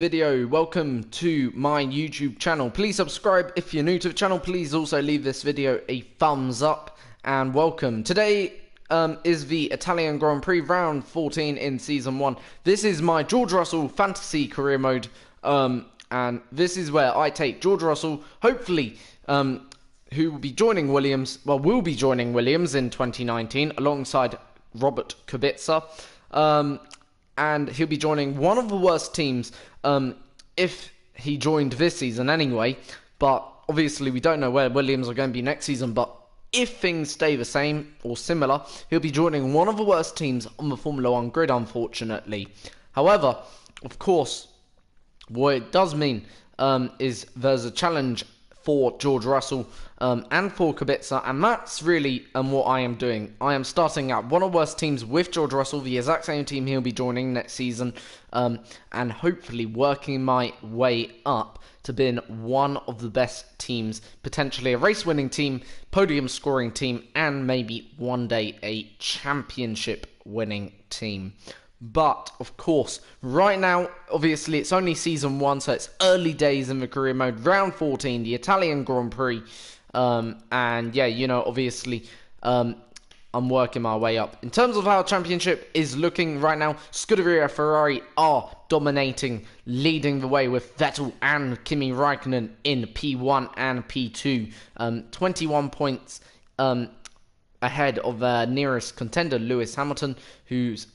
Video. Welcome to my YouTube channel. Please subscribe if you're new to the channel. Please also leave this video a thumbs up and welcome. Today is the Italian Grand Prix round 14 in season 1. This is my George Russell fantasy career mode, and this is where I take George Russell, hopefully, who will be joining Williams, will be joining Williams in 2019 alongside Robert Kubica. And he'll be joining one of the worst teams if he joined this season anyway. But obviously we don't know where Williams are going to be next season. But if things stay the same or similar, he'll be joining one of the worst teams on the Formula 1 grid, unfortunately. However, of course, what it does mean is there's a challenge for George Russell and for Kubica, and that's really what I am doing. I am starting at one of the worst teams with George Russell, the exact same team he'll be joining next season, and hopefully working my way up to being one of the best teams, potentially a race-winning team, podium-scoring team, and maybe one day a championship-winning team. But, of course, right now, obviously, it's only Season 1, so it's early days in the career mode. Round 14, the Italian Grand Prix. And, yeah, you know, obviously, I'm working my way up. In terms of how Championship is looking right now, Scuderia Ferrari are dominating, leading the way with Vettel and Kimi Raikkonen in P1 and P2. 21 points ahead of their nearest contender, Lewis Hamilton, who's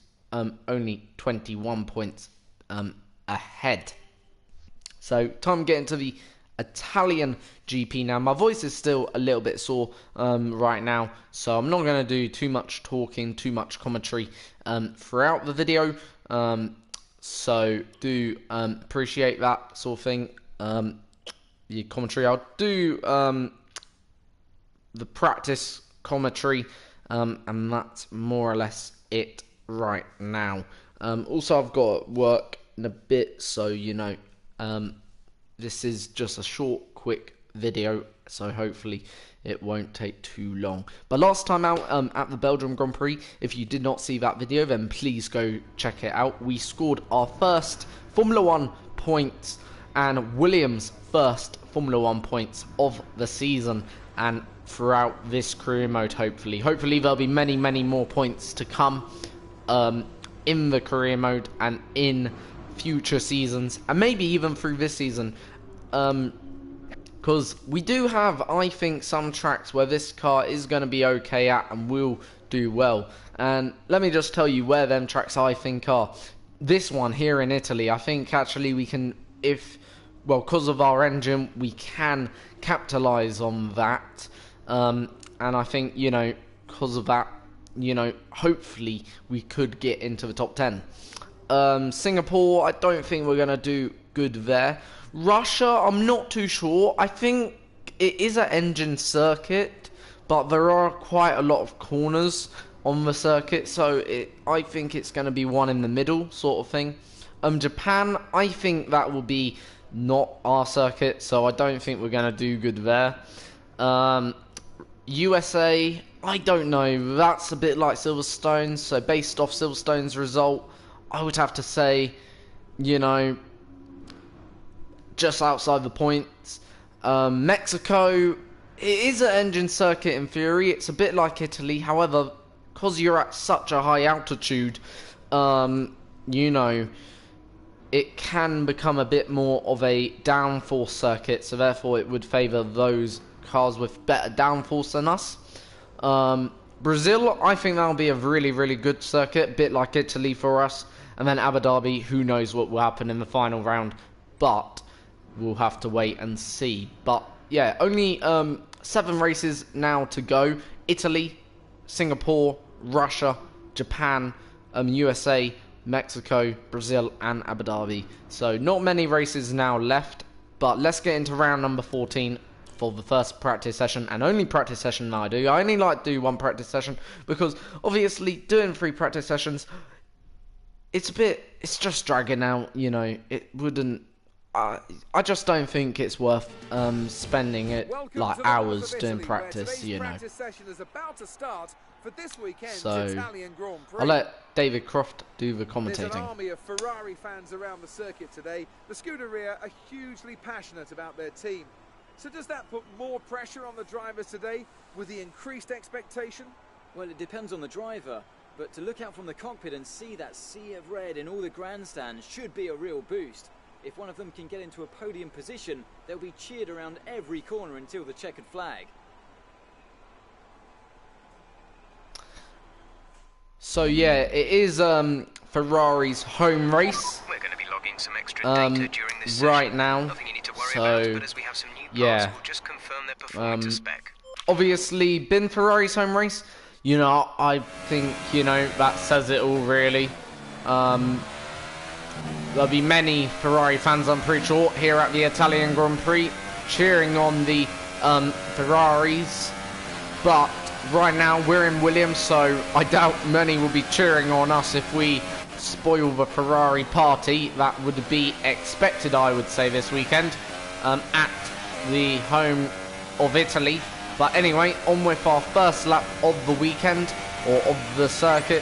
only 21 points ahead. So, time to get into the Italian GP now. My voice is still a little bit sore right now, so I'm not going to do too much talking, too much commentary throughout the video. So, do appreciate that sort of thing. The commentary, I'll do the practice commentary, and that's more or less it right now. Also, I've got work in a bit, so you know, this is just a short, quick video, so hopefully it won't take too long. But last time out at the Belgium Grand Prix, if you did not see that video, then please go check it out. We scored our first Formula 1 points and Williams' first Formula 1 points of the season, and throughout this career mode, hopefully there'll be many more points to come in the career mode and in future seasons, and maybe even through this season, because we do have, I think, some tracks where this car is going to be okay at and will do well. And let me just tell you where them tracks I think are. This one here in Italy, I think actually we can, because of our engine, we can capitalize on that, and I think, you know, because of that, you know, hopefully we could get into the top 10. Singapore, I don't think we're going to do good there. Russia, I'm not too sure. I think it is an engine circuit, but there are quite a lot of corners on the circuit, so I think it's going to be one in the middle sort of thing. Japan, I think that will be not our circuit, so I don't think we're going to do good there. USA, I don't know, that's a bit like Silverstone, so based off Silverstone's result, I would have to say, you know, just outside the points. Mexico, it is an engine circuit in theory, it's a bit like Italy, however, because you're at such a high altitude, you know, it can become a bit more of a downforce circuit, so therefore it would favour those cars with better downforce than us. Brazil, I think that'll be a really good circuit, a bit like Italy for us. And then Abu Dhabi, who knows what will happen in the final round, but we'll have to wait and see. But yeah, only 7 races now to go. Italy, Singapore, Russia, Japan, USA, Mexico, Brazil, and Abu Dhabi. So not many races now left, but let's get into round number 14 for the first practice session, and only practice session that I do. I only like to do one practice session, because obviously doing 3 practice sessions, it's just dragging out, you know, it wouldn't, I just don't think it's worth spending it like hours doing practice, you know. So I'll let David Croft do the There's an commentating. army of Ferrari fans around the circuit today. The Scuderia are hugely passionate about their team. So does that put more pressure on the drivers today with the increased expectation? Well, it depends on the driver, but to look out from the cockpit and see that sea of red in all the grandstands should be a real boost. If one of them can get into a podium position, they'll be cheered around every corner until the checkered flag. So yeah, it is Ferrari's home race. We're going to be logging some extra data during this right session. now. Nothing you need to worry So about, but as we have some new yeah, cars, we'll just confirm their performance to spec. obviously been Ferrari's home race. You know, I think, you know, that says it all really. There'll be many Ferrari fans, I'm pretty sure, here at the Italian Grand Prix cheering on the Ferraris. But right now we're in Williams, so I doubt many will be cheering on us if we spoil the Ferrari party. That would be expected, I would say, this weekend at the home of Italy. But anyway, on with our first lap of the weekend, or of the circuit,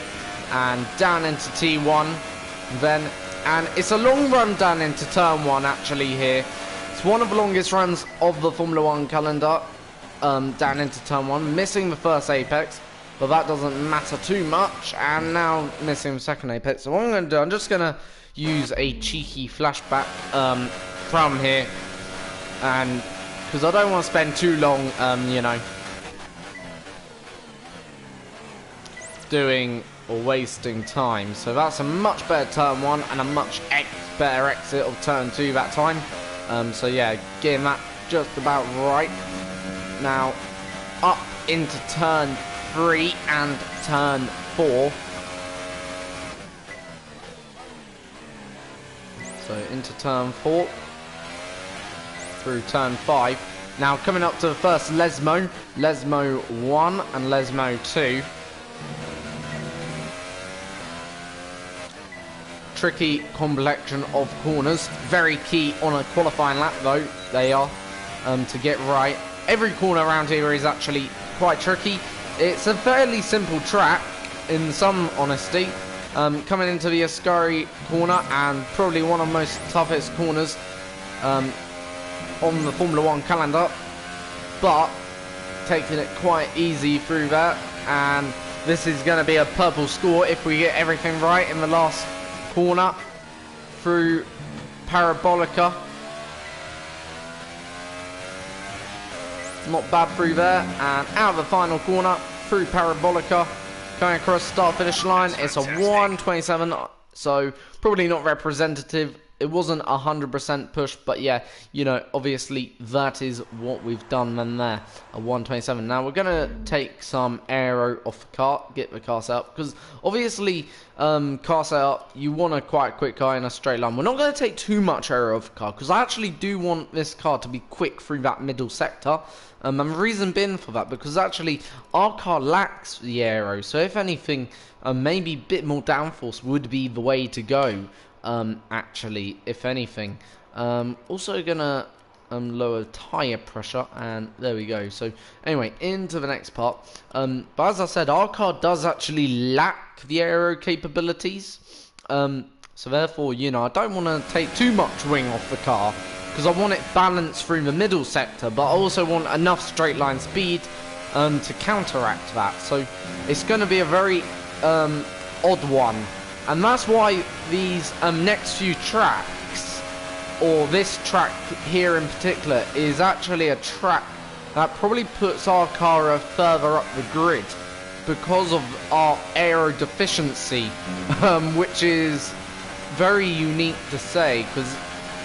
and down into T1 then. And it's a long run down into turn 1 actually here. It's one of the longest runs of the Formula 1 calendar, down into turn 1, missing the first apex, but that doesn't matter too much, and now missing the second apex. So what I'm going to do, I'm just going to use a cheeky flashback from here, and because I don't want to spend too long, you know, doing or wasting time. So that's a much better turn 1 and a much better exit of turn 2 that time. So yeah, getting that just about right. Now up into turn 3 and turn 4. So into turn 4 through turn 5. Now coming up to the first Lesmo 1 and Lesmo 2. Tricky complexion of corners, very key on a qualifying lap though, they are, to get right. Every corner around here is actually quite tricky. It's a fairly simple track in some honesty, coming into the Ascari corner, and probably one of the most toughest corners on the Formula 1 calendar, but taking it quite easy through that. And this is going to be a purple score if we get everything right in the last corner through Parabolica. Not bad through there, and out of the final corner through Parabolica, going across start finish line. It's a 1:27, so probably not representative. It wasn't 100% push, but yeah, you know, obviously that is what we've done then there, a 1:27. Now we're gonna take some aero off the car, get the car set up, because obviously car set up, you want a quite quick car in a straight line. We're not going to take too much aero off the car, because I actually do want this car to be quick through that middle sector. And the reason being for that, because actually our car lacks the aero, so if anything, maybe a bit more downforce would be the way to go. Actually, if anything, also gonna lower tire pressure, and there we go. So anyway, into the next part. But as I said, our car does actually lack the aero capabilities, so therefore, you know, I don't want to take too much wing off the car, because I want it balanced through the middle sector, but I also want enough straight line speed to counteract that. So it's going to be a very odd one. And that's why these next few tracks, or this track here in particular, is actually a track that probably puts our car further up the grid because of our aero deficiency, which is very unique to say, because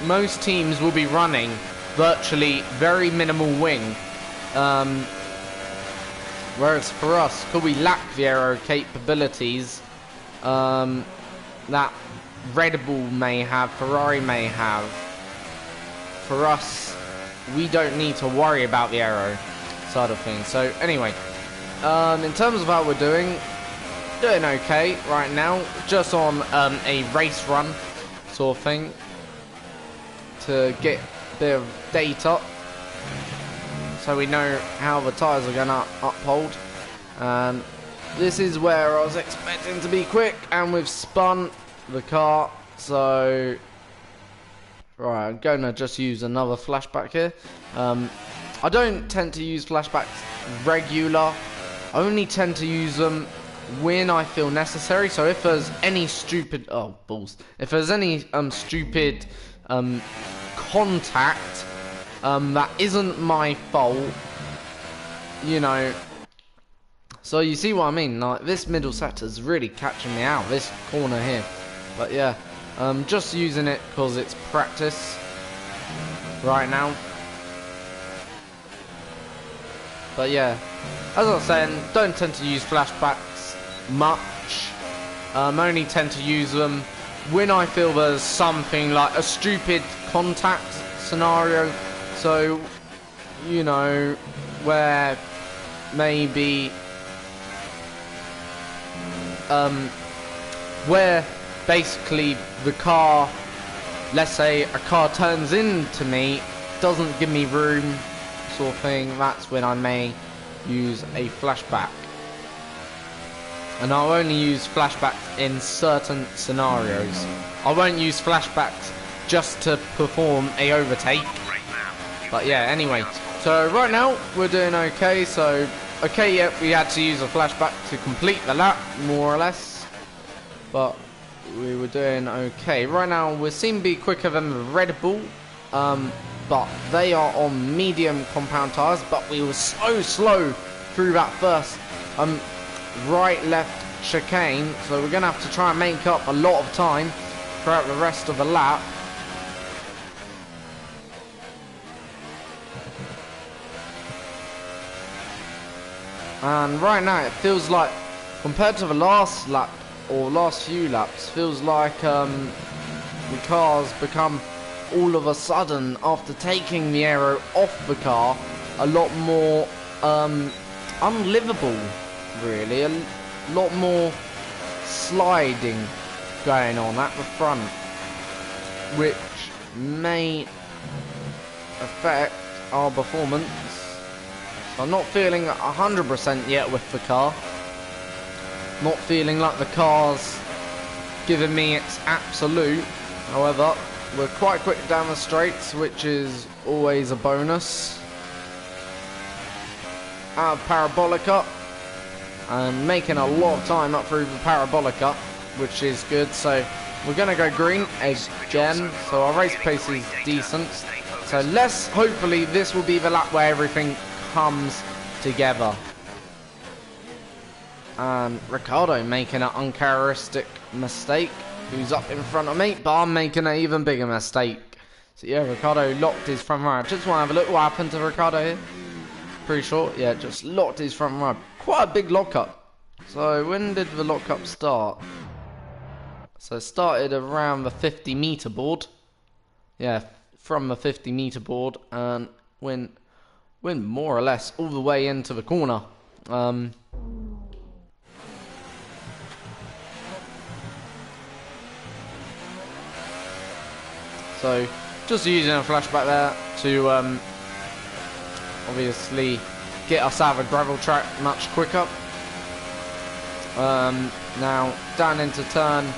most teams will be running virtually very minimal wing, whereas for us, because we lack the aero capabilities that Red Bull may have, Ferrari may have. For us, we don't need to worry about the aero side of things. So anyway, in terms of how we're doing okay right now, just on a race run sort of thing to get a bit of data so we know how the tyres are going to uphold. this is where I was expecting to be quick, and we've spun the car. So, right, I'm going to just use another flashback here. I don't tend to use flashbacks regular. I only tend to use them when I feel necessary. So if there's any stupid, oh balls, if there's any stupid contact that isn't my fault, you know. So you see what I mean? Like, this middle sector's really catching me out, this corner here. But yeah, just using it because it's practice right now. But yeah, as I was saying, don't tend to use flashbacks much. Only tend to use them when I feel there's something like a stupid contact scenario. So, you know, where maybe where basically the car, let's say a car turns into me, doesn't give me room, sort of thing. That's when I may use a flashback. And I'll only use flashbacks in certain scenarios. I won't use flashbacks just to perform a overtake. But yeah, anyway, so right now we're doing okay. So okay, yeah, we had to use a flashback to complete the lap, more or less, but we were doing okay. Right now we seem to be quicker than the Red Bull, but they are on medium compound tyres. But we were so slow through that first right left chicane, so we're gonna have to try and make up a lot of time throughout the rest of the lap. And right now it feels like, compared to the last lap or last few laps, feels like the car's become all of a sudden, after taking the aero off the car, a lot more unlivable, really. A lot more sliding going on at the front, which may affect our performance. I'm not feeling 100% yet with the car. Not feeling like the car's giving me its absolute. However, we're quite quick down the straights, which is always a bonus. Out of Parabolica, and making a lot of time up through the Parabolica, which is good. So we're going to go green again, so our race pace is decent. So hopefully this will be the lap where everything comes together. And Ricciardo making an uncharacteristic mistake, who's up in front of me, but I'm making an even bigger mistake. So yeah, Ricciardo locked his front right. Just want to have a look what happened to Ricciardo here. Pretty sure, yeah, just locked his front right. Quite a big lockup. So when did the lockup start? So it started around the 50-meter board. Yeah, from the 50-meter board, and went more or less all the way into the corner. So just using a flashback there to obviously get us out of a gravel track much quicker. Now down into turn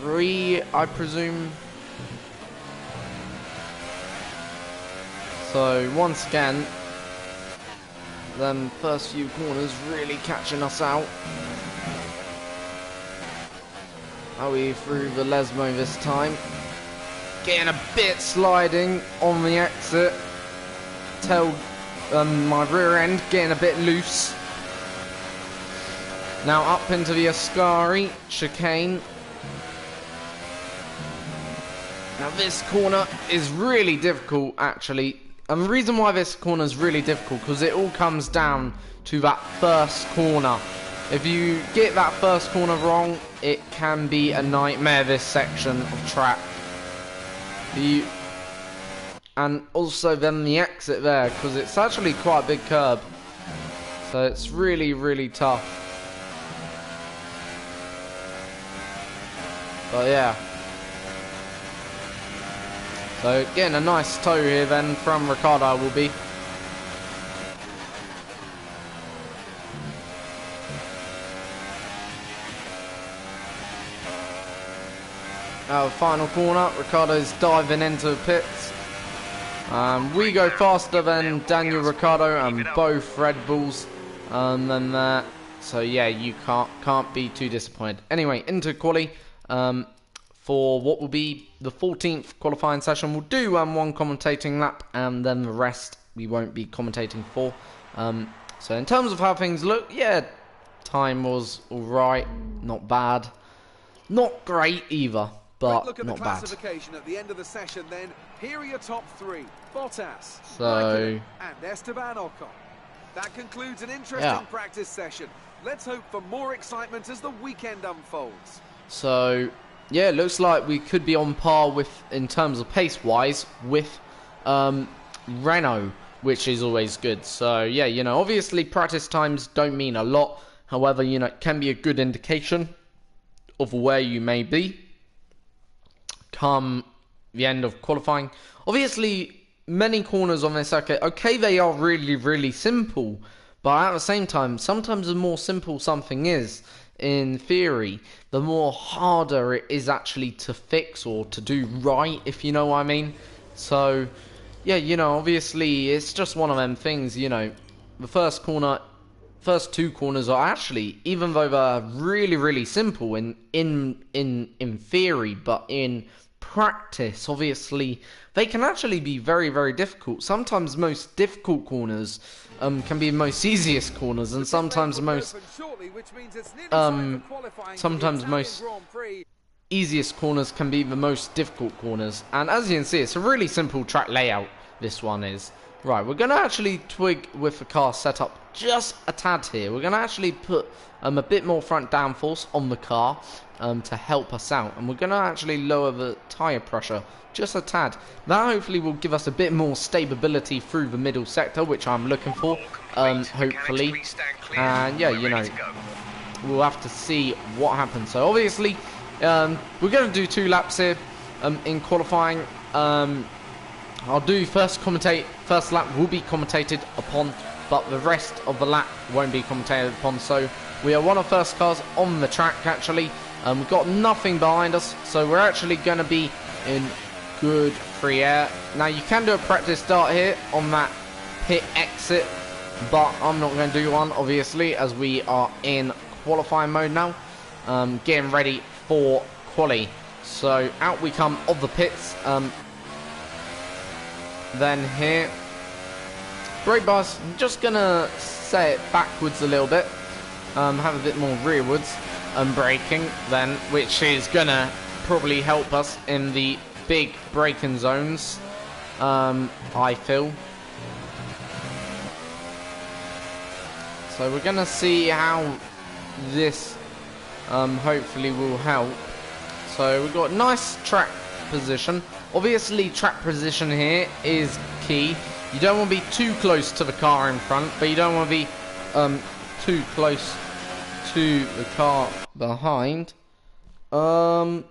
3, I presume. So once again, them first few corners really catching us out. Are we through the Lesmo this time? Getting a bit sliding on the exit. My rear end getting a bit loose. Now up into the Ascari chicane. Now this corner is really difficult, actually. And the reason why this corner is really difficult, because it all comes down to that first corner. If you get that first corner wrong, it can be a nightmare, this section of track. And also then the exit there, because it's actually quite a big curb. So it's really, really tough. But yeah. So getting a nice toe here then from Ricciardo will be. Our final corner, Ricardo's diving into the pits. We go faster than Daniel Ricciardo and both Red Bulls. Than that. So yeah, you can't be too disappointed. Anyway, into quali. For what will be the 14th qualifying session, we'll do one commentating lap, and then the rest we won't be commentating for. So in terms of how things look, yeah, time was alright, not bad, not great either, but look at not the bad. classification at the end of the session. Then here are your top three: Bottas, So Raikkonen, and Esteban Ocon. That concludes an interesting practice session. Let's hope for more excitement as the weekend unfolds. So yeah, it looks like we could be on par with, in terms of pace-wise, with Renault, which is always good. So yeah, you know, obviously practice times don't mean a lot. However, you know, it can be a good indication of where you may be come the end of qualifying. Obviously, many corners on this circuit, okay, they are really, really simple. But at the same time, sometimes the more simple something is, in theory, the more harder it is actually to fix or to do right, if you know what I mean. So, yeah, you know, obviously, it's just one of them things, you know. The first two corners are actually, even though they're really, really simple in theory, but in practice, obviously, they can actually be very, very difficult. Sometimes most difficult corners can be the most easiest corners, and sometimes the most easiest corners can be the most difficult corners. And as you can see, it's a really simple track layout, this one is. Right, we're going to actually twig with the car setup just a tad here. We're going to actually put a bit more front downforce on the car to help us out. And we're going to actually lower the tyre pressure just a tad. That hopefully will give us a bit more stability through the middle sector, which I'm looking for, hopefully. And yeah, you know, we'll have to see what happens. So obviously, we're going to do 2 laps here in qualifying. I'll do first lap will be commentated upon, but the rest of the lap won't be commentated upon. So we are one of the first cars on the track actually. We've got nothing behind us, so we're actually going to be in good free air. Now you can do a practice start here on that pit exit, but I'm not going to do one obviously as we are in qualifying mode now, getting ready for quali. So out we come of the pits. Then here, brake bars, I'm just gonna set it backwards a little bit, have a bit more rearwards braking then, which is gonna probably help us in the big braking zones, I feel. So we're gonna see how this hopefully will help. So we've got nice track position. Obviously, track position here is key. You don't want to be too close to the car in front, but you don't want to be too close to the car behind. I've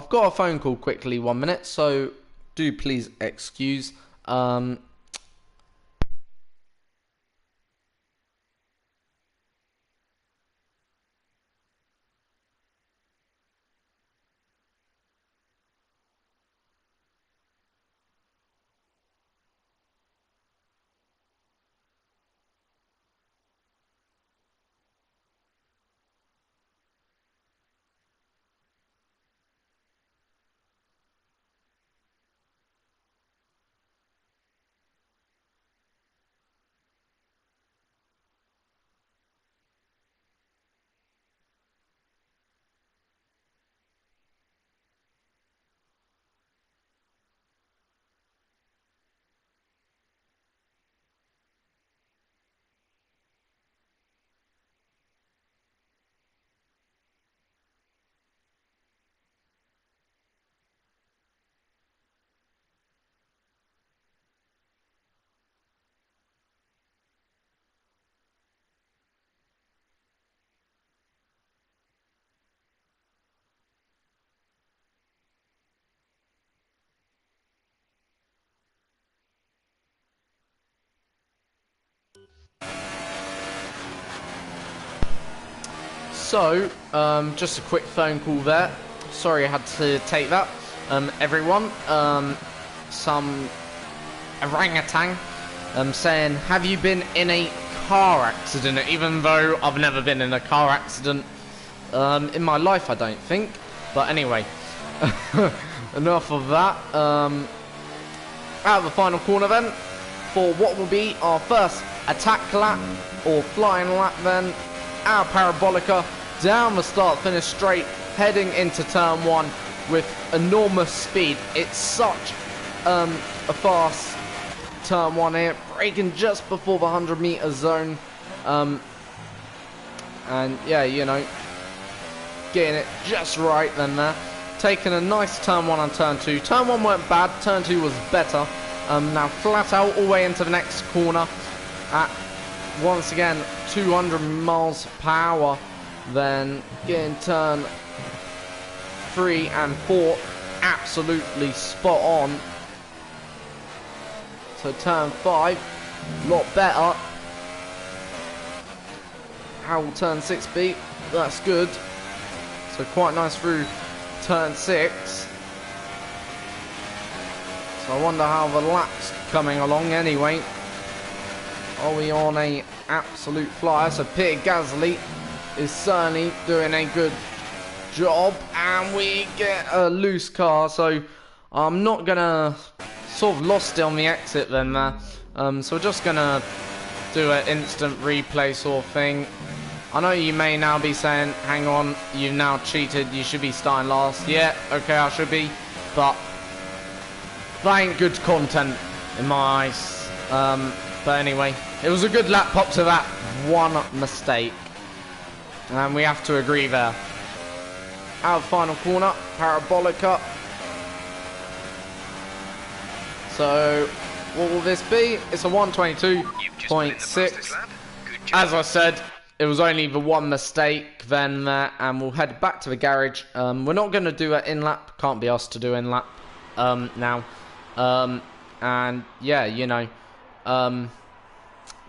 got a phone call quickly, 1 minute, so do please excuse. So, just a quick phone call there. sorry I had to take that. Everyone, some orangutan saying, have you been in a car accident? Even though I've never been in a car accident in my life, I don't think. But anyway, enough of that. Out of the final corner then, for what will be our first attack lap or flying lap then, our parabolica down the start finish straight, heading into turn 1 with enormous speed. It's such a fast turn 1 here, braking just before the 100-meter zone, and yeah, you know, getting it just right then there. Taking a nice turn 1 and turn 2. Turn 1 weren't bad, turn 2 was better. Now flat out all the way into the next corner at, once again, 200 miles per hour. Then getting turn 3 and 4 absolutely spot on. So turn 5, a lot better. How will turn 6 be? That's good. So quite nice through turn 6. So I wonder how the lap's coming along anyway. Are we on a absolute flyer? So Peter Gasly is certainly doing a good job, and we get a loose car. So I'm not gonna sort of lost it on the exit then there. So we're just gonna do an instant replay sort of thing. I know you may now be saying, hang on, you've now cheated, you should be starting last. Yeah, okay, I should be, but that ain't good content in my eyes. But anyway, it was a good lap up to that one mistake, and we have to agree there. Out of final corner, parabolica. So what will this be? It's a 122.6. As I said, it was only the one mistake then, and we'll head back to the garage. We're not going to do an in-lap. Can't be asked to do in-lap now. And yeah, you know,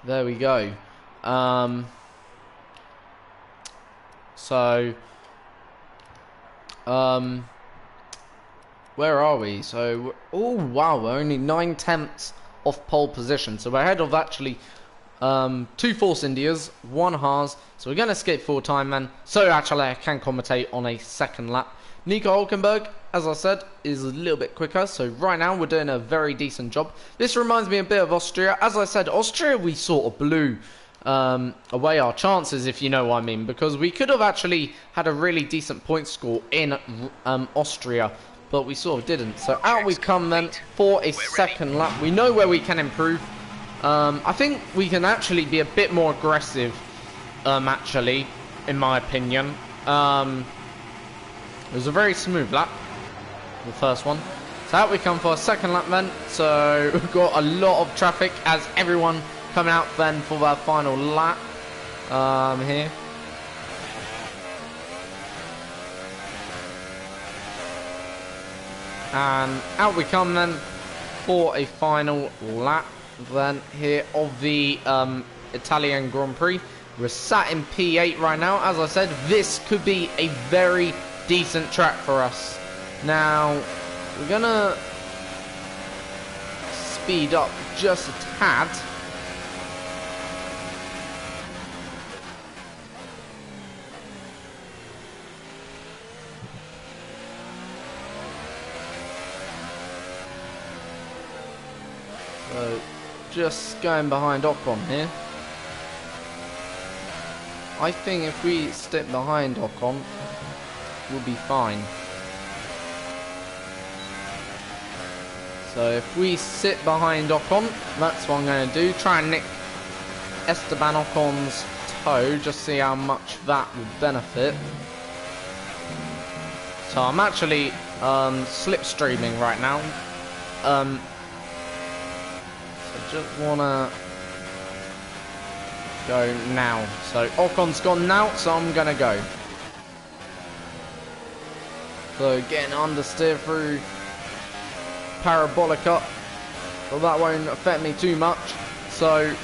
there we go. Where are we? So, oh wow, we're only 9/10 off pole position. So we're ahead of actually 2 Force Indias, 1 Haas. So we're going to skip full time then. So actually I can commentate on a second lap. Nico Hülkenberg, as I said, is a little bit quicker. So right now we're doing a very decent job. This reminds me a bit of Austria. As I said, Austria, we sort of blew away our chances, if you know what I mean. Because we could have actually had a really decent point score in Austria, but we sort of didn't. So out we come then for a second lap. We know where we can improve. I think we can actually be a bit more aggressive, actually, in my opinion. It was a very smooth lap, the first one. So out we come for a second lap then. So we've got a lot of traffic as everyone coming out then for their final lap here. And out we come then for a final lap then here of the Italian Grand Prix. We're sat in P8 right now. As I said, this could be a very decent track for us. Now we're gonna speed up just a tad. So just going behind Ocon here. I think if we stick behind Ocon, we'll be fine. So if we sit behind Ocon, that's what I'm going to do. Try and nick Esteban Ocon's toe, just see how much that will benefit. So I'm actually slipstreaming right now. So just want to go now. So Ocon's gone now, so I'm going to go. So getting understeer through Parabolica, but that won't affect me too much. So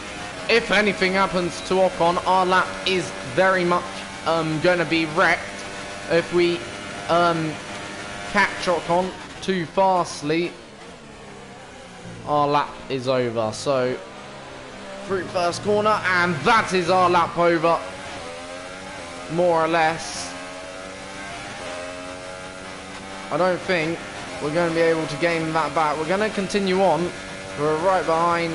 if anything happens to Ocon, our lap is very much going to be wrecked if we catch on too fastly, our lap is over. So through first corner, and that is our lap over, more or less. I don't think we're going to be able to gain that back. We're going to continue on. We're right behind.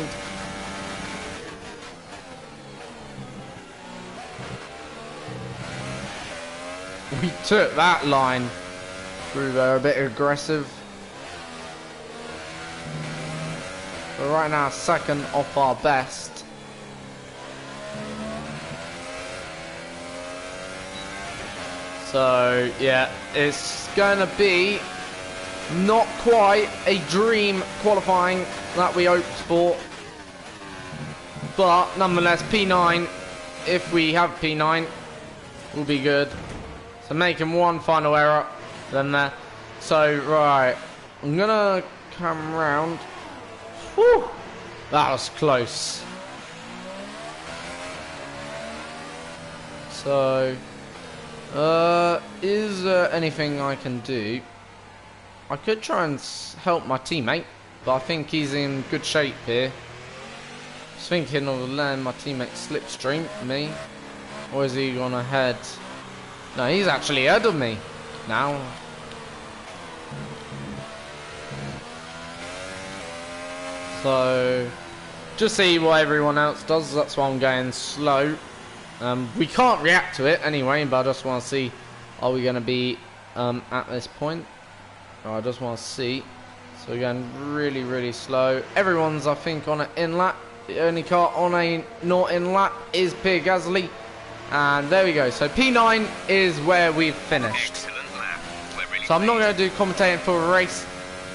We took that line through there, a bit aggressive. We're right now second off our best. So yeah, it's going to be not quite a dream qualifying that we hoped for, but nonetheless P9, if we have P9, will be good. So making one final error, then there. So right, I'm gonna come round. Whew, that was close. So, is there anything I can do? I could try and help my teammate, but I think he's in good shape here. Just thinking of letting my teammate slipstream me, or is he gonna head? No, he's actually ahead of me now. So, just see what everyone else does. That's why I'm going slow. We can't react to it anyway, but I just want to see, are we going to be at this point? I just want to see. So we're going really, really slow. Everyone's, I think, on an in-lap. The only car on a not in-lap is Pierre Gasly. And there we go. So P9 is where we've finished. Really so I'm not going to do commentating for a race.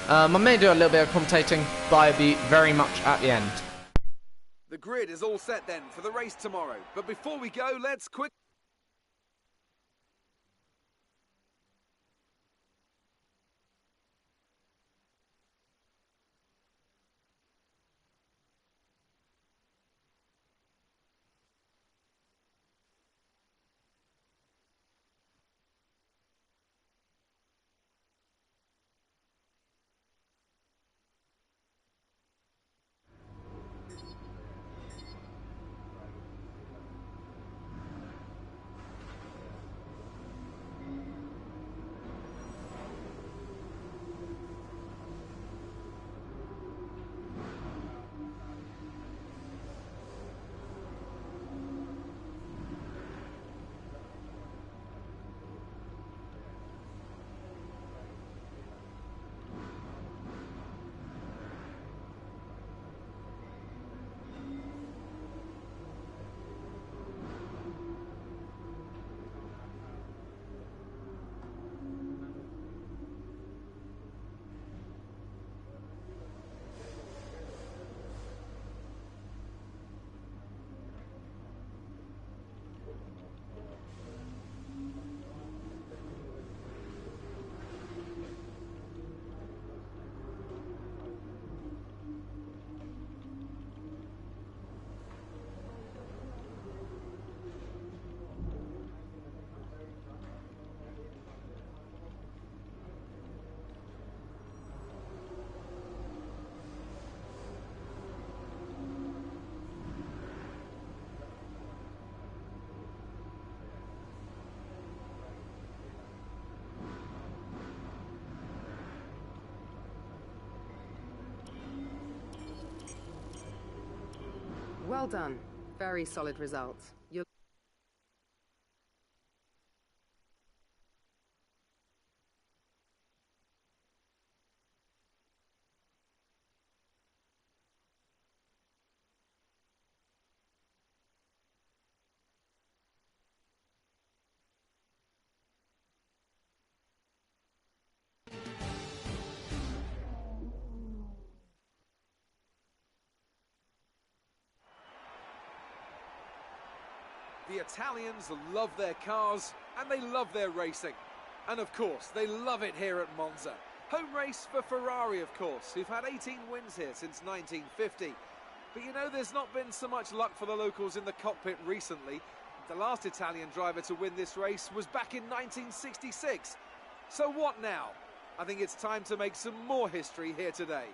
I may do a little bit of commentating, but I'll be very much at the end. The grid is all set then for the race tomorrow. But before we go, let's quick... Well done. Very solid results. You're The Italians love their cars and they love their racing. And of course, they love it here at Monza. Home race for Ferrari, of course, who've had 18 wins here since 1950. But you know, there's not been so much luck for the locals in the cockpit recently. The last Italian driver to win this race was back in 1966. So what now? I think it's time to make some more history here today.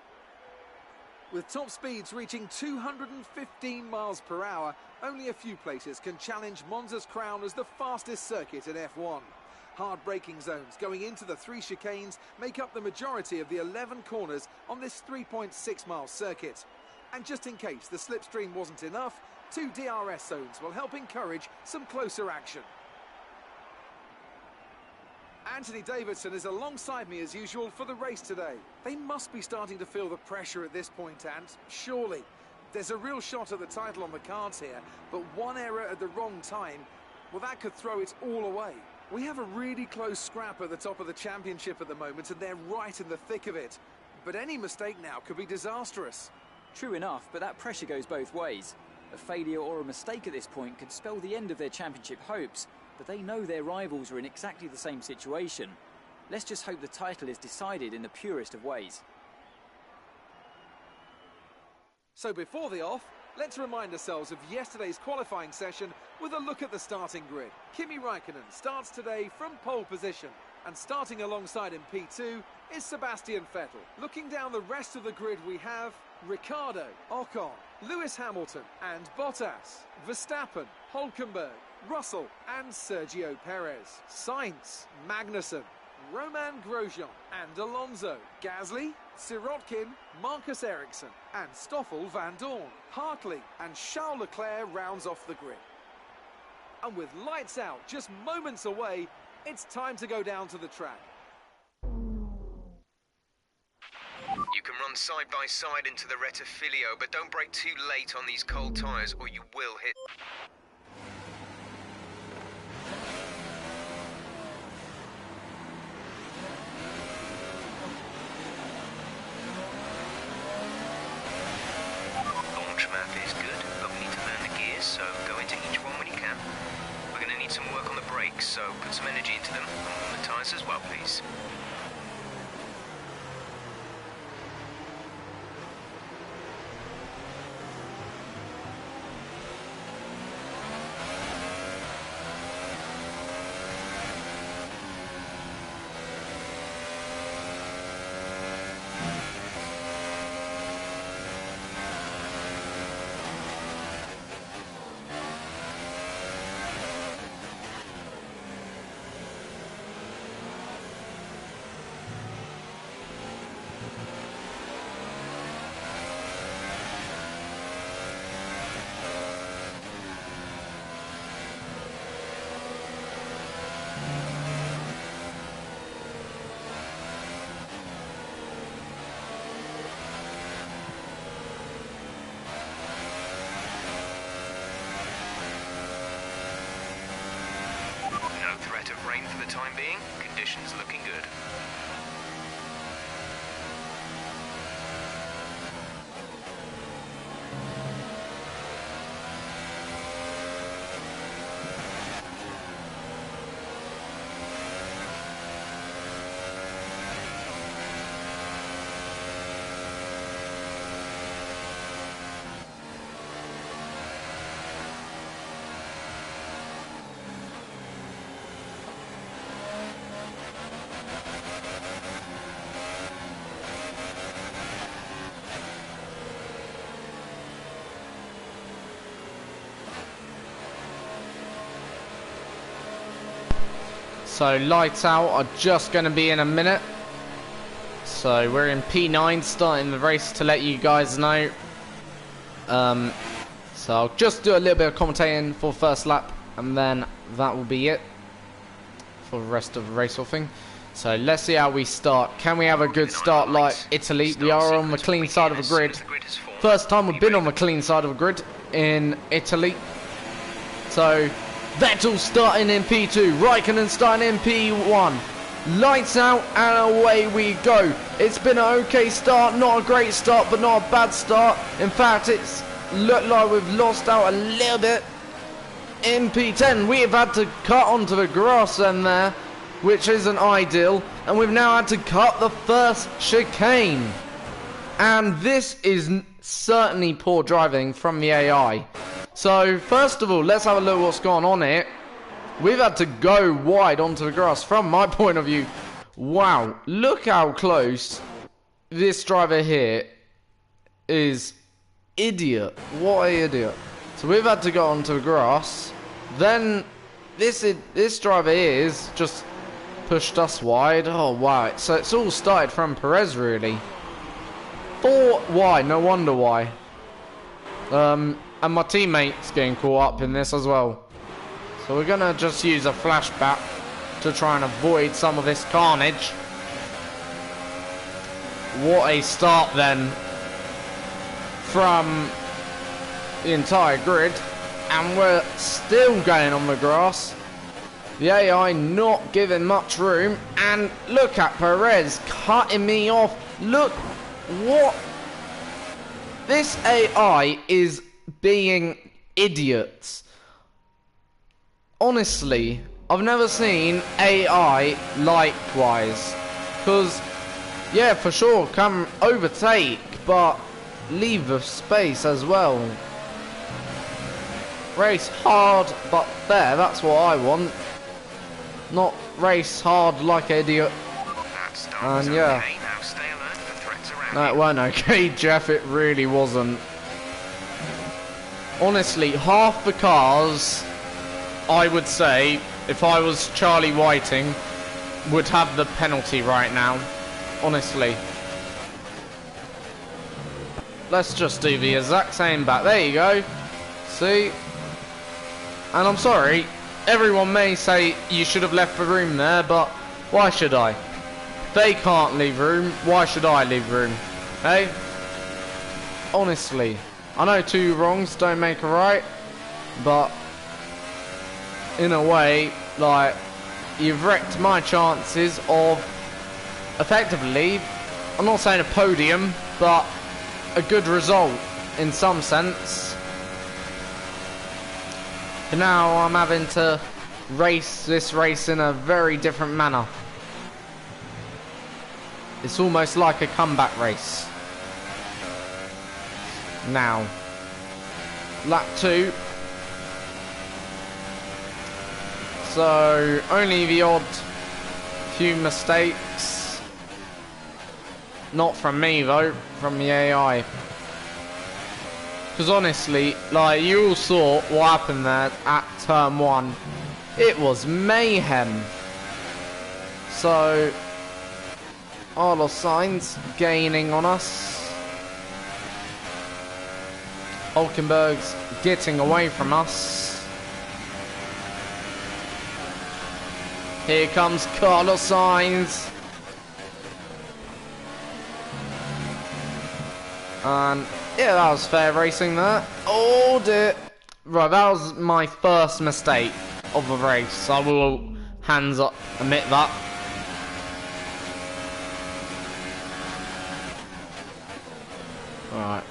With top speeds reaching 215 miles per hour, only a few places can challenge Monza's crown as the fastest circuit in F1. Hard braking zones going into the 3 chicanes make up the majority of the 11 corners on this 3.6-mile circuit. And just in case the slipstream wasn't enough, 2 DRS zones will help encourage some closer action. Anthony Davidson is alongside me as usual for the race today. They must be starting to feel the pressure at this point, Ant. Surely. There's a real shot at the title on the cards here, but one error at the wrong time, well, that could throw it all away. We have a really close scrap at the top of the championship at the moment, and they're right in the thick of it. But any mistake now could be disastrous. True enough, but that pressure goes both ways. A failure or a mistake at this point could spell the end of their championship hopes, but they know their rivals are in exactly the same situation. Let's just hope the title is decided in the purest of ways. So before the off, let's remind ourselves of yesterday's qualifying session with a look at the starting grid. Kimi Räikkönen starts today from pole position, and starting alongside in P2 is Sebastian Vettel. Looking down the rest of the grid, we have Ricciardo, Ocon, Lewis Hamilton and Bottas, Verstappen, Hülkenberg, Russell and Sergio Perez, Sainz, Magnussen, Roman Grosjean and Alonso, Gasly, Sirotkin, Marcus Ericsson and Stoffel van Dorn, Hartley and Charles Leclerc rounds off the grid. And with lights out just moments away, it's time to go down to the track. You can run side by side into the Rettifilio, but don't brake too late on these cold tyres or you will hit. Launch map is good, but we need to learn the gears, so go into each one when you can. We're going to need some work on the brakes, so put some energy into them, and warm the tyres as well, please. Threat of rain for the time being. Conditions looking good. So lights out are just going to be in a minute. So we're in P9 starting the race to let you guys know. So I'll just do a little bit of commentating for first lap and then that will be it for the rest of the race or thing. So let's see how we start. Can we have a good start like Italy? We are on the clean side of the grid. First time we've been on the clean side of the grid in Italy. So Vettel starting in P2, Räikkönen starting in P1. Lights out and away we go. It's been an okay start, not a great start, but not a bad start. In fact, it's looked like we've lost out a little bit in P10. We have had to cut onto the grass then there, which isn't ideal. And we've now had to cut the first chicane. And this is certainly poor driving from the AI. So, first of all, let's have a look at what's going on here. We've had to go wide onto the grass. From my point of view, Wow, look how close this driver here is. Idiot. What an idiot. So we've had to go onto the grass. Then this driver here is just pushed us wide. Oh wow. So it's all started from Perez really. Why? No wonder why. And my teammate's getting caught up in this as well. So we're gonna just use a flashback to try and avoid some of this carnage. What a start then from the entire grid, and we're still going on the grass. The AI not giving much room, and look at Perez cutting me off. Look what this AI is being idiots. Honestly, I've never seen AI likewise. Because yeah, for sure, come overtake, but leave the space as well. Race hard but fair, that's what I want. Not race hard like an idiot. And yeah. No, it weren't okay, Jeff, it really wasn't. Honestly, half the cars, I would say, if I was Charlie Whiting, would have the penalty right now. Honestly. Let's just do the exact same back. There you go. See? And I'm sorry, everyone may say you should have left the room there, but why should I? They can't leave room, why should I leave room? Hey? Honestly. I know two wrongs don't make a right, but in a way, like, you've wrecked my chances of effectively, I'm not saying a podium, but a good result in some sense. But now I'm having to race this race in a very different manner. It's almost like a comeback race. Now, lap 2. So only the odd few mistakes. Not from me though, from the AI. Because honestly, like, you all saw what happened there at turn 1. It was mayhem. So, Carlos Sainz gaining on us. Hulkenberg's getting away from us. Here comes Carlos Sainz. And yeah, that was fair racing there. Oh dear. Right, that was my first mistake of the race. I will hands up admit that. Alright.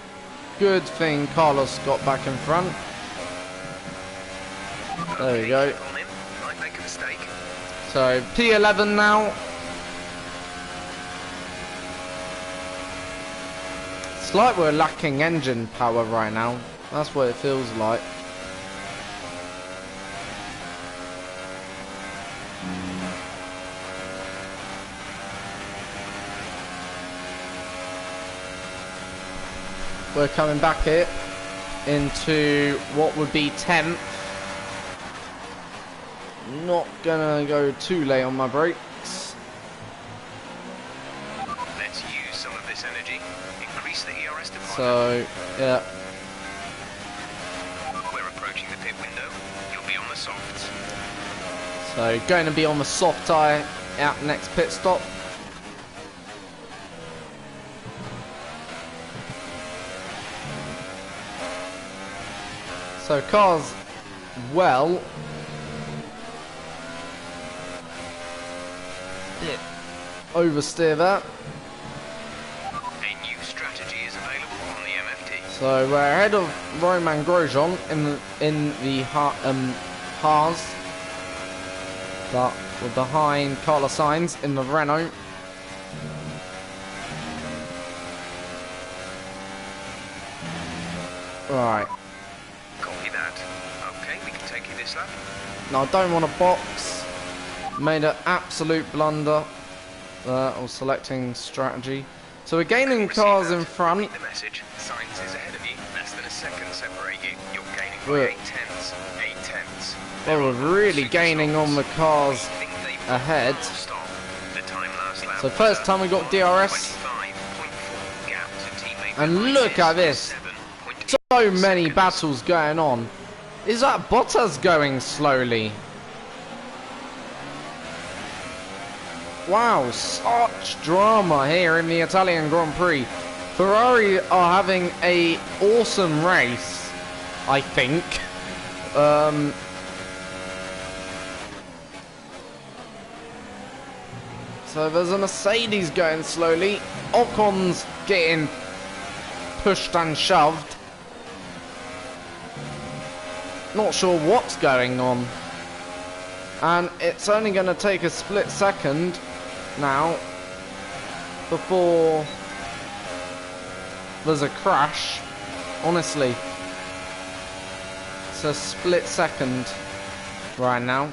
Good thing Carlos got back in front. There we go. So P11 now. It's like we're lacking engine power right now. That's what it feels like. We're coming back here into what would be 10th. Not gonna go too late on my brakes. Let's use some of this energy. Increase the ERS to 5. So, yeah. We're approaching the pit window. You'll be on the softs. So, going to be on the soft tyre at next pit stop. So, cars, well, oversteer that. A new strategy is available on the MFT. So we're ahead of Romain Grosjean in the Haas, but we're behind Carlos Sainz in the Renault. Right. Copy that. Okay, we can take you this lap. Now I don't want to box. Made an absolute blunder. or selecting strategy. So we're gaining cars in front. Read the message. Sainz is ahead of you. Less than a second separate you. You're gaining by Look. 8 tenths. 8 tenths. Well, we're really gaining on the cars ahead. The time last lap So first time we got DRS. 25.4 gap to teammate And look at this. 7.8 So many battles going on. Is that Bottas going slowly? Wow, such drama here in the Italian Grand Prix. Ferrari are having a awesome race, I think. So there's a Mercedes going slowly. Ocon's getting pushed and shoved. Not sure what's going on. And it's only going to take a split second now before there's a crash. Honestly, it's a split second right now.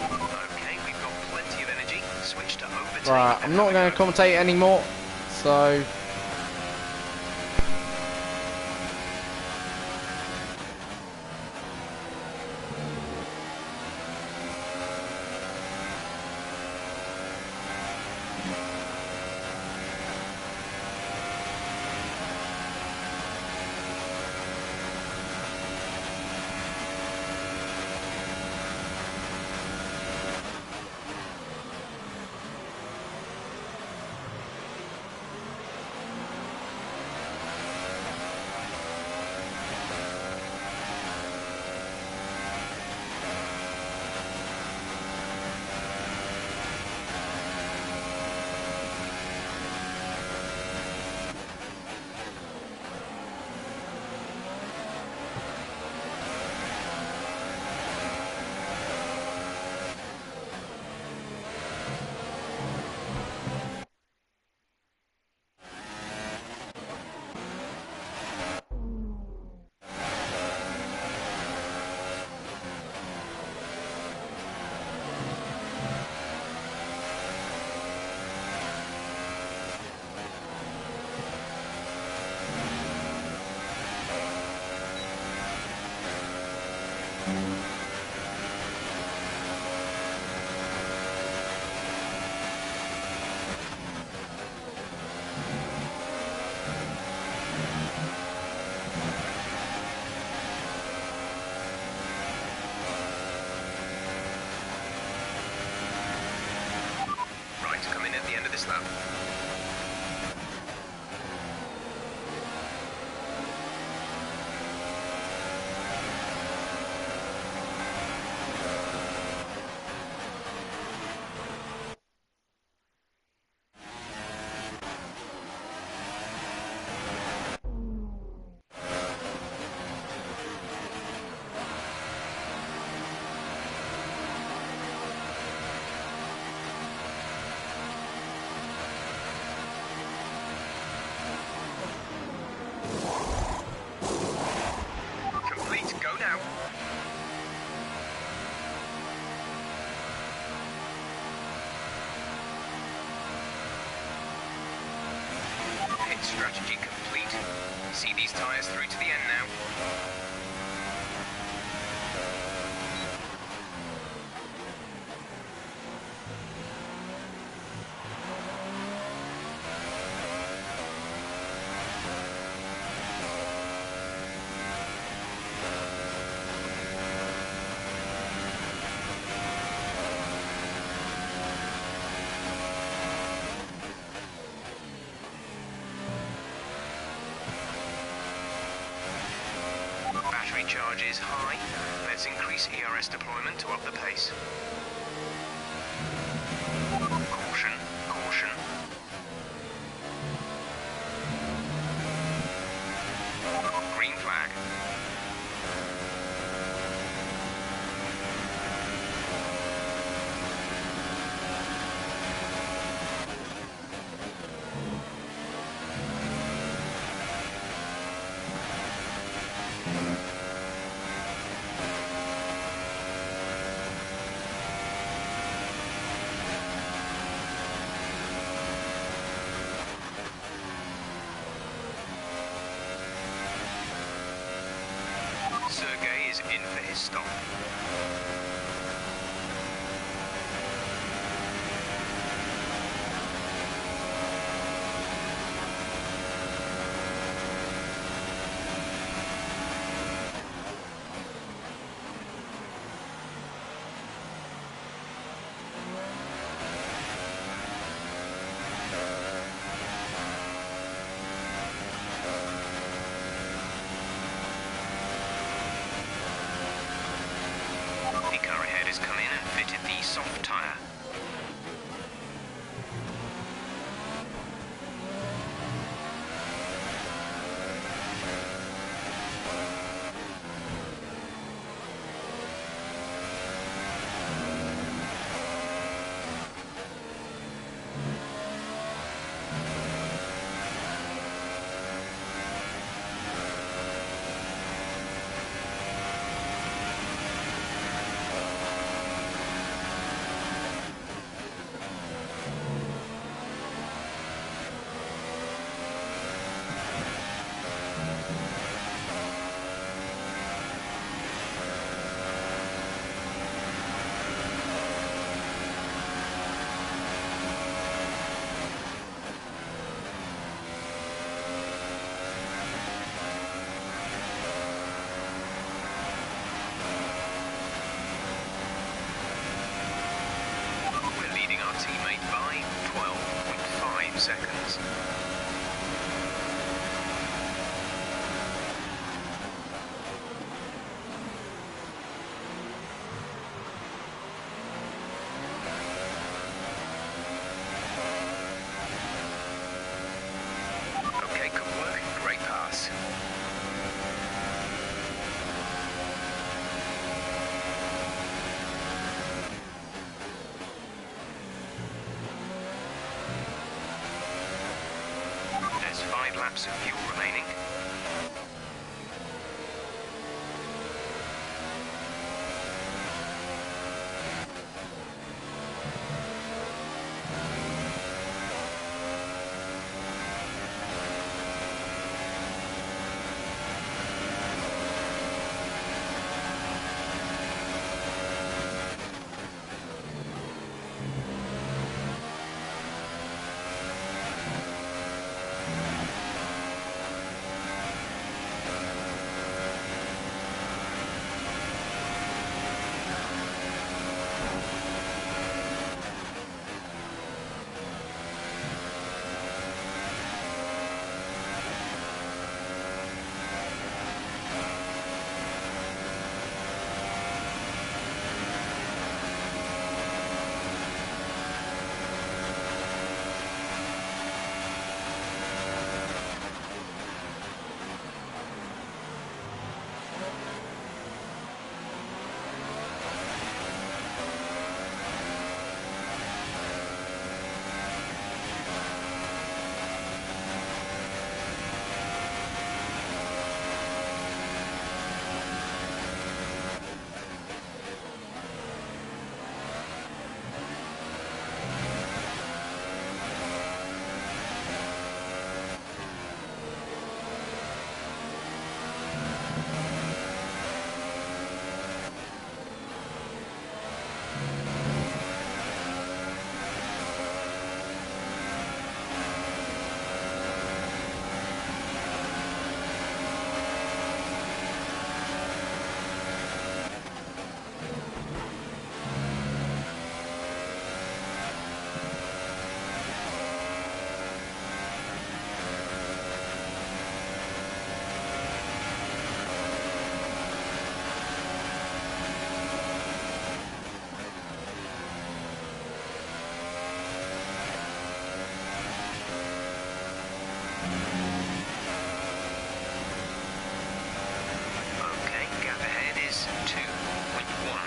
Okay, we've got plenty of energy. Switch to overtake. Right, I'm not going to commentate anymore, so Right, come in at the end of this lap. Complete, go now. Pit strategy complete. See these tyres through to the end now. Battery charge is high. Let's increase ERS deployment to up the pace. Caution, caution. Green flag. is in for his stop. The car ahead has come in and fitted the soft tyre. We're leading our teammate by 12.5 seconds. Okay, good work. Great pass. There's 5 laps of fuel remaining.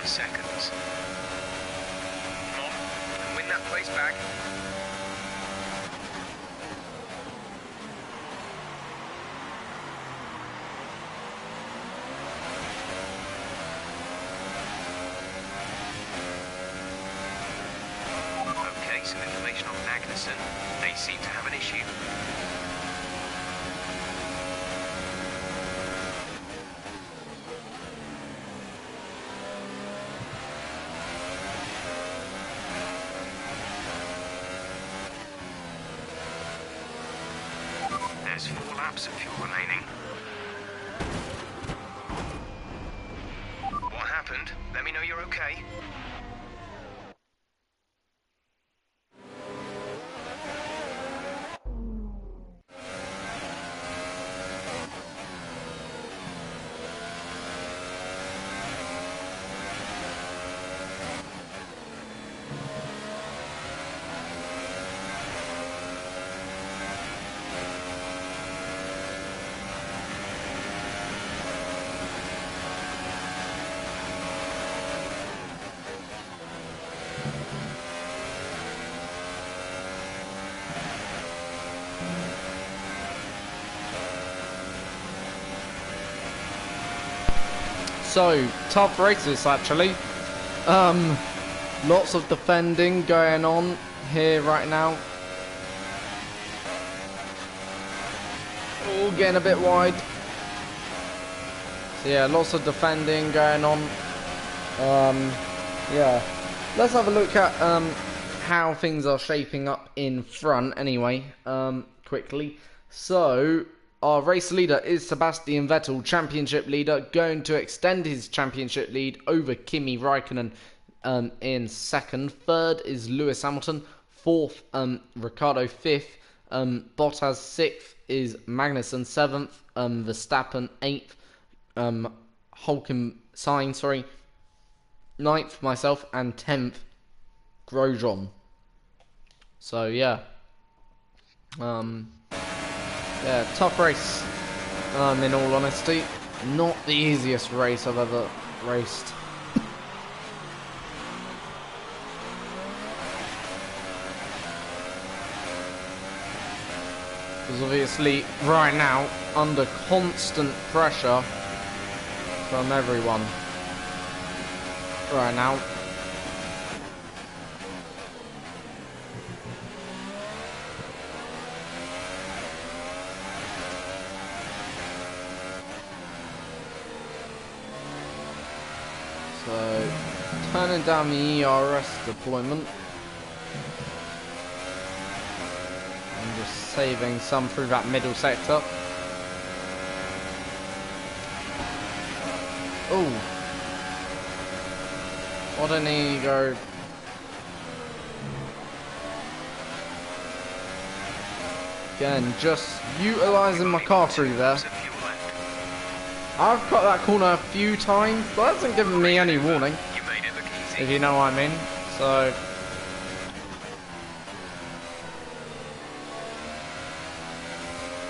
seconds. Come on, win that place back. Okay, some information on Magnussen. They seem to have an issue. There's 4 laps of fuel remaining. What happened? Let me know you're okay. So, tough races actually. Lots of defending going on here right now. Oh, getting a bit wide. So yeah, lots of defending going on. Yeah. Let's have a look at how things are shaping up in front anyway, quickly. So, our race leader is Sebastian Vettel, championship leader, going to extend his championship lead over Kimi Raikkonen in second. Third is Lewis Hamilton. Fourth, Ricciardo. Fifth, Bottas. Sixth is Magnussen. Seventh, Verstappen. Eighth, Hülkenberg, sorry. Ninth, myself. And 10th, Grosjean. So, yeah. Yeah, tough race, in all honesty. Not the easiest race I've ever raced. Because obviously, right now, under constant pressure from everyone. Right now. So, turning down the ERS deployment. And just saving some through that middle sector. Oh. Why didn't he go? Again, just utilising my car through there. I've cut that corner a few times, but that hasn't given me any warning, if you know what I mean. So,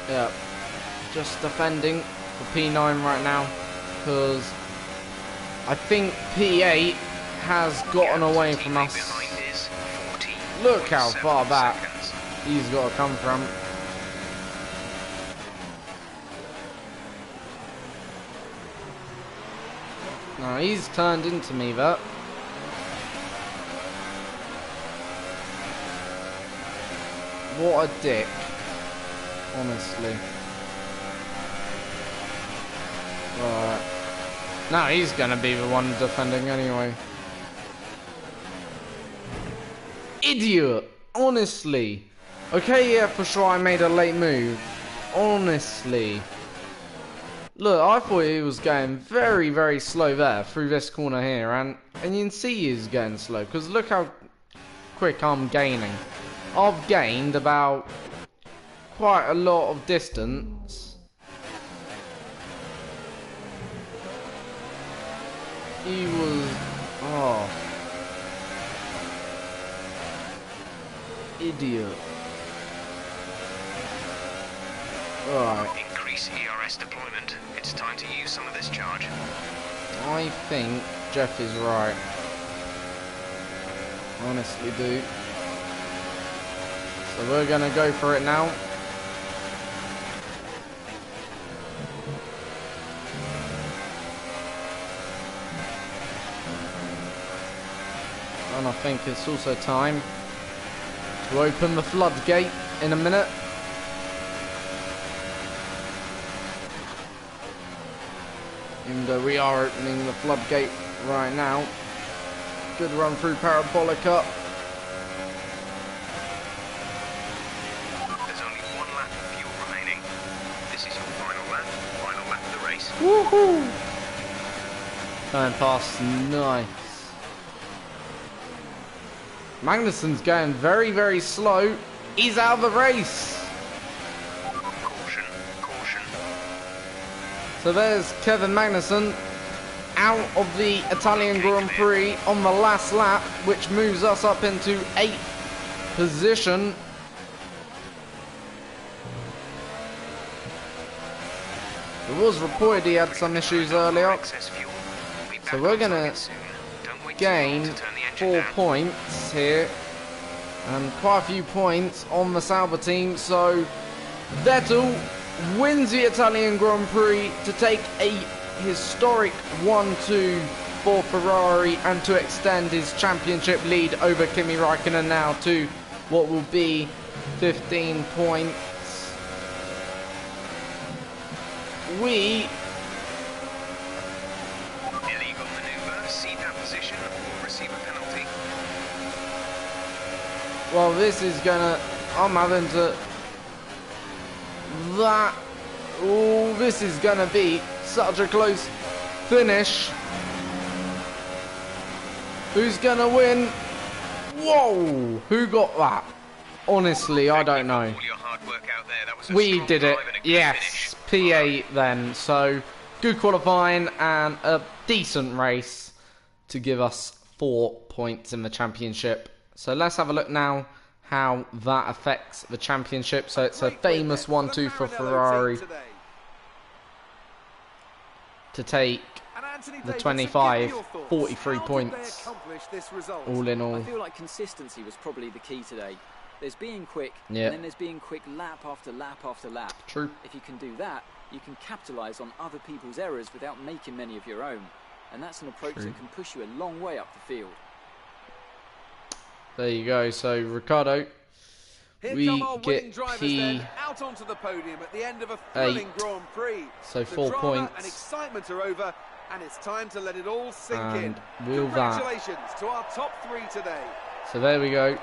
yeah, just defending for P9 right now, because I think P8 has gotten away from us. Look how far back he's got to come from. No, he's turned into me, that. What a dick. Honestly. Right. Now he's gonna be the one defending anyway. Idiot! Honestly. Okay, yeah, for sure I made a late move. Honestly. Look, I thought he was going very, very slow there through this corner here, and you can see he's going slow, because look how quick I'm gaining. I've gained about quite a lot of distance. He was... oh. Idiot. Alright. Increase ERS deployment. It's time to use some of this charge. I think Jeff is right. Honestly do. So we're gonna go for it now. And I think it's also time to open the floodgate in a minute. Even though we are opening the floodgate right now. Good run through Parabolica. There's only 1 lap of fuel remaining. Woohoo! Going past, nice. Magnussen's going very, very slow. He's out of the race. Caution, caution. So there's Kevin Magnussen out of the Italian Grand Prix on the last lap, which moves us up into 8th position. It was reported he had some issues earlier, so we're going to gain 4 points here, and quite a few points on the Sauber team. So Vettel wins the Italian Grand Prix to take a historic 1-2 for Ferrari and to extend his championship lead over Kimi Raikkonen now to what will be 15 points. We illegal maneuver, cede that position or receive a penalty. Well, this is gonna... I'm having to... That... Oh, this is gonna be such a close finish. Who's gonna win? Whoa! Who got that? Honestly, I don't know. All your hard work out there. That was a We strong did it. drive and a good Yes. finish. P8 then. So, good qualifying and a decent race to give us 4 points in the championship. So let's have a look now how that affects the championship. So it's a famous 1-2 for Ferrari to take the 25, 43 points all in all. I feel like consistency was probably the key today. There's being quick, Yeah. and then there's being quick lap after lap after lap. True. If you can do that, you can capitalise on other people's errors without making many of your own. And that's an approach True. that can push you a long way up the field. There you go. So Ricardo, Here we come our winning get drivers P8. then out onto the podium at the end of a thrilling Grand Prix. So The 4 drama points. and excitement are over, and it's time to let it all sink in. And will that- Congratulations to our top 3 today. So there we go.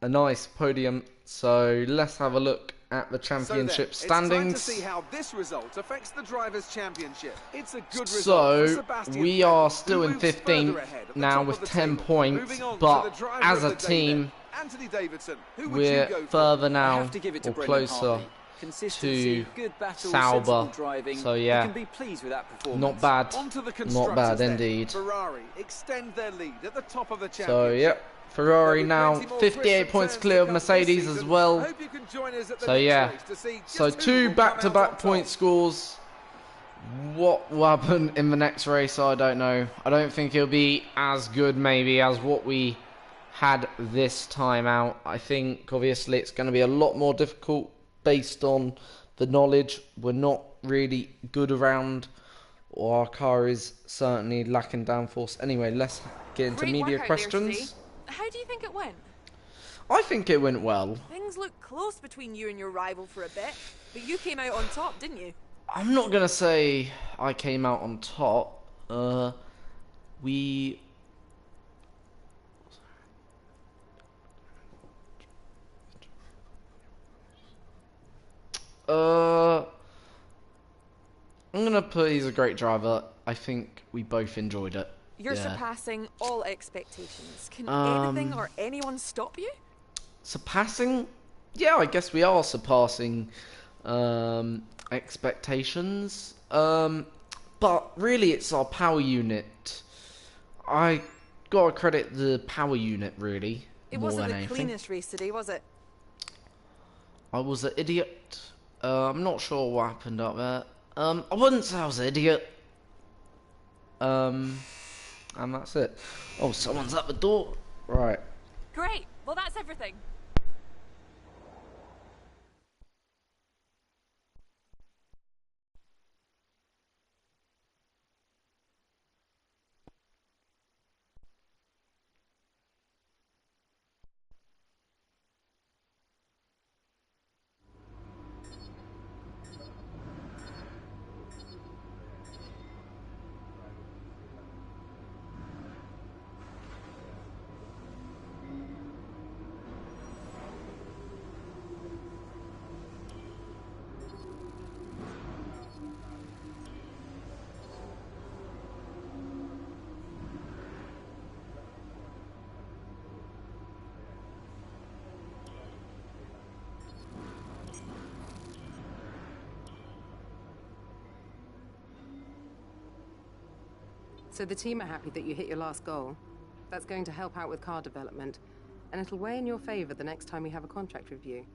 A nice podium. So let's have a look at the championship so then, standings. It's time to see how this result affects the Drivers' Championship. It's a good result for So Sebastian we Vettel, are who still in moves 15th further ahead at the now top with of the 10 table. points, Moving on to but the driver as of a the day team, then. Anthony Davidson, who would we're you go for? further I now have to give it to or Brendan closer Hartley. Consistency, to good battle, Sauber. sensible driving. So You yeah, can be pleased with that performance. not bad, On to the not constructors bad then. indeed. Ferrari extend their lead at the top of the championship. So yeah, Ferrari now 58 points clear of Mercedes as well. So yeah, so 2 back-to-back point scores. What will happen in the next race, I don't know. I don't think it'll be as good maybe as what we had this time out. I think obviously it's going to be a lot more difficult based on the knowledge. We're not really good around, or our car is certainly lacking downforce. Anyway, let's get into Great media workout there questions. today. How do you think it went? I think it went well. Things looked close between you and your rival for a bit, but you came out on top, didn't you? I'm not going to say I came out on top. We... I'm going to put he's a great driver. I think we both enjoyed it. You're Yeah. surpassing all expectations. Can Um, anything or anyone stop you? Surpassing? Yeah, I guess we are surpassing expectations. But really it's our power unit. I gotta credit the power unit really. It more wasn't than the anything. cleanest race today, was it? I was an idiot. I'm not sure what happened up there. I wouldn't say I was an idiot. And that's it. Oh, someone's at the door. Right. Great. Well, that's everything. So the team are happy that you hit your last goal. That's going to help out with car development, and it'll weigh in your favor the next time we have a contract review.